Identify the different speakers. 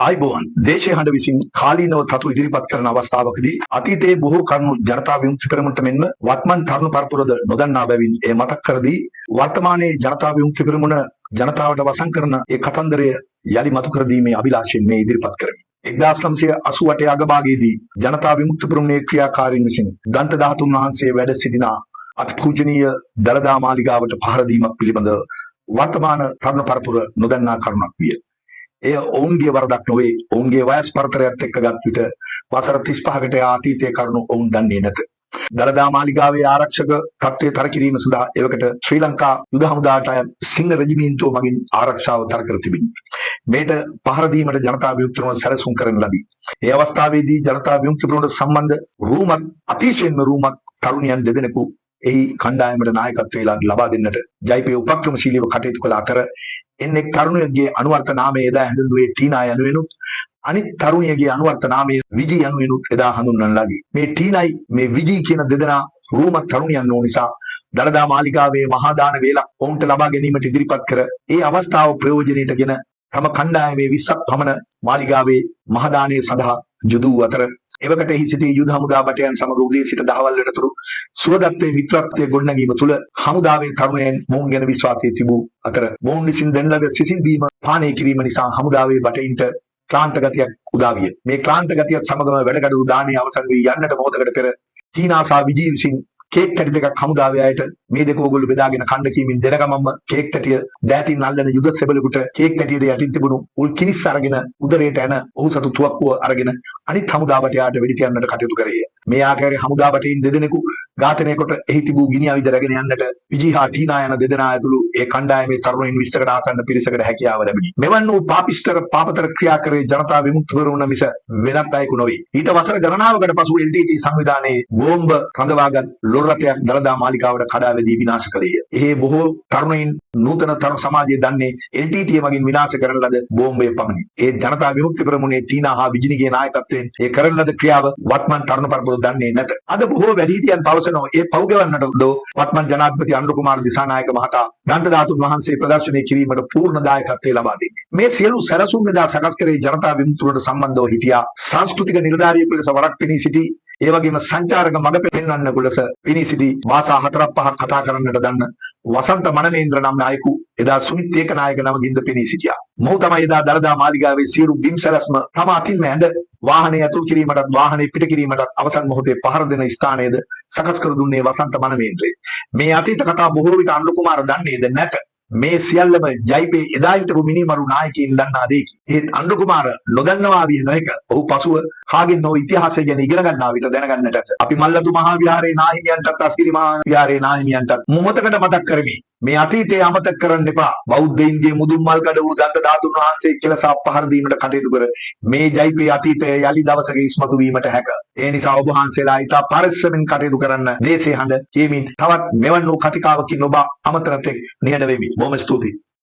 Speaker 1: ආයිබෝවන් දේශීය හඬ විසින් කාලීනව තතු ඉදිරිපත් කරන අවස්ථාවකදී අතීතයේ බොහෝ කරුණු ජනතා විමුක්ති පෙරමුණට මෙන්ම වත්මන් තරුණ පරපුරද නොදන්නා බැවින් එය මතක් කර දී වර්තමානයේ ජනතා විමුක්ති පෙරමුණ ජනතාවට වසන් කරන ඒ කතන්දරය යලි මතු කර දීමේ අභිලාෂයෙන් මේ ඉදිරිපත් කරමි. 1988 අගභාගයේදී ජනතා විමුක්ති පෙරමුණේ ක්‍රියාකාරීන් විසින් දන්ත ධාතුන් වහන්සේ වැඩ සිටින අතිපූජනීය දළදා මාලිගාවට පහර දීමක් පිළිබඳ වර්තමාන තරුණ පරපුර නොදන්නා කරුණක් විය. එය ඔවුන්ගේ වරදක් නොවේ. ඔවුන්ගේ වයස් පරතරයත් එක්ක ගත් විට වසර 35කට අතීතයේ කරුණු ඔවුන් දන්නේ නැත. දළදා මාලිගාවේ ආරක්ෂක තත්ත්වය තර කිරීම සඳහා එවකට ශ්‍රී ලංකා යුද හමුදාට සිංහ රෙජිමෙන්තුව මගින් ආරක්ෂාව තර කර තිබිණි. මේට පහර දීමට ජනතා විමුක්ති පෙරමුණ සැලසුම් කරන ලදී. ඒ අවස්ථාවේදී ජනතා විමුක්ති පෙරමුණ සම්බන්ධ රූමත් අතිශයින්ම රූමත් තරුණියන් දෙදෙනෙකු එහි කණ්ඩායමට නායකත්වය ලබා දෙන්නට ජයිපේ උපක්‍රමශීලීව කටයුතු කළ අතර එන්නෙක් තරුණියගේ අනුවර්ත නාමය එදා හැඳින්වුවේ ටීනා යනුවෙනුත් අනිත් තරුණියගේ අනුවර්ත නාමය විජි යනුවෙනුත් එදා හඳුන්වන ලදී. මේ ටීනයි මේ විජි කියන දෙදෙනා රූමත් තරුණියන් වූ නිසා දළදා මාලිගාවේ මහා දාන වේලක් ඔවුන්ට ලබා ගැනීමට ඉදිරිපත් කර ඒ අවස්ථාව ප්‍රයෝජනයටගෙන තම කණ්ඩායමේ 20ක් පමණ මාලිගාවේ මහා දානය සඳහා යොදූ අතර එවකට එහි සිටි යුද හමුදා බටයන් සමග උදේ සිට දහවල් වෙනතුරු සුවදත්වයේ මිත්‍රත්වයේ ගොඩනැගීම තුළ හමුදාවේ තරුණයන් මොවුන් ගැන විශ්වාසය තිබූ අතර මොවුන් විසින් දෙන ලද සිසිල් බීම පානය කිරීම නිසා හමුදාවේ බටයින්ට ක්ලාන්ත ගතියක් උදා විය. මේ ක්ලාන්ත ගතියත් සමගම වැඩකටයුතු දානය අවසන් වී යන්නට මොහොතකට පෙර ටීනා සහ විජී විසින් කේක් කැටි දෙකක් හමුදාවේ අයට මේ දෙක ඕගොල්ලෝ බෙදාගෙන කන්න කීමින් දෙන ගමන්ම කේක් කැටිය දෑතින් අල්ලන යුද සෙබළෙකුට කේක් කැටියේ යටින් තිබුණු උල් කිනිස් අරගෙන උදරයට එන ඔහු සතු තුවක්කුව අරගෙන අනිත් හමුදා බටයාට වෙඩි තියන්නට කටයුතු කරේය. මේ ආකාරයේ හමුදා බටයින් දෙදෙනෙකු ඝාතනය කොට එහි තිබූ ගිනි ආයුධ රැගෙන යන්නට විජී හා ටීනා යන දෙදෙනා ඇතුළු ඒ කණ්ඩායමේ තරුණයින් 20කට ආසන්න පිරිසකට හැකියාව ලැබුණි. මෙවන් වූ පාපතර ක්‍රියා කරේ ජනතා විමුක්ති පෙරමුණ මිස වෙනත් අයෙකු නොවේ. ඊට වසර ගණනාවකට පසු LTT සංවිධානයේ බෝම්බ රඳවාගත් ලොර් රථයක් දළදා මාලිගාවට කඩා වැදී විනාශ කළේය. එහි බොහෝ තරුණයින් නූතන තරුණ සමාජය දන්නේ LTT මගින් විනාශ කරන ලද බෝම්බය පමණි. ඒ ජනතා විමුක්ති පෙරමුණේ ටීනා හා විජිනිගේ නායකත්වයෙන් ඒ කරන ලද ක්‍රියාව වත්මන් තරුණ පරපුර දන්නේ නැත. අද බොහෝ වැඩිහිටියන් පවසනවා ඒ පව් ගෙවන්නට දෝ වත්මන් ජනාධිපති අනුර කුමාර දිසානායක මහතා දන්ත ධාතුන් වහන්සේ ප්‍රදර්ශනය කිරීමට පූර්ණ දායකත්වය ලබා දෙන්නේ. මේ සියලු සැලසුම් එදා සකස් කරේ ජනතා විමුක්ති පෙරමුණට සම්බන්ධව හිටියා සංස්කෘතික නිලධාරියෙකු ලෙස වරක් පෙනී සිටි ඒ වගේම සංචාරක මඟ පෙන්වන්න ගොඩස පිණි සිටි භාෂා 4-5ක් කතා කරන්නට දන්න වසන්ත මනමේන්ද්‍ර නම් නායකු එදා සුමිත් ඒකනායක නමකින්ද පෙනී සිටියා. මොහු තමයි එදා දළදා මාලිගාවේ සියලු බිම් සැලැස්ම තම අතින්ම ඇඳ වාහනේ ඇතුල් කිරීමටත් වාහනේ පිට කිරීමටත් අවසන් මොහොතේ පහර දෙන ස්ථානයේද සකස් කර දුන්නේ වසන්ත මනමේන්ද්‍රය. මේ අතීත කතා බොහෝ විට අනුර කුමාර දන්නේද නැත. මේ සියල්ලම ජයිපේ එදා හිටපු මිනිමරු නායකයින් දන්නා දෙයකි. ඒත් අනුර කුමාර නොදන්නවා විය නොහැක. ඔහු පසුව කාගෙන් හෝ ඉතිහාසය ගැන ඉගෙන ගන්නා විට දැනගන්නට ඇත. අපි මල්ලතු මහා විහාරයේ නාහිමියන්ටත් අස්ගිරි මහා විහාරයේ නාහිමියන්ටත් මොහොතකට මතක් කරමි. මේ අතීතයේ අමතක කරන්න එපා. බෞද්ධයින්ගේ මුදුන් මල් කඩ වූ දන්ත ධාතුන් වහන්සේ කියලා සප්පහර දීමට කටයුතු කර මේ ජයිපේ අතීතය යලි දවසක ඉස්මතු වීමට හැක. ඒ නිසා ඔබ වහන්සේලා ඊට පරිස්සමින් කටයුතු කරන්න දේශේ හඬ කියමින් තවත් මෙවන් වූ කතිකාවකින් ඔබ අමතරතෙක් නිහඬ වෙමි. බොහොම ස්තුතියි.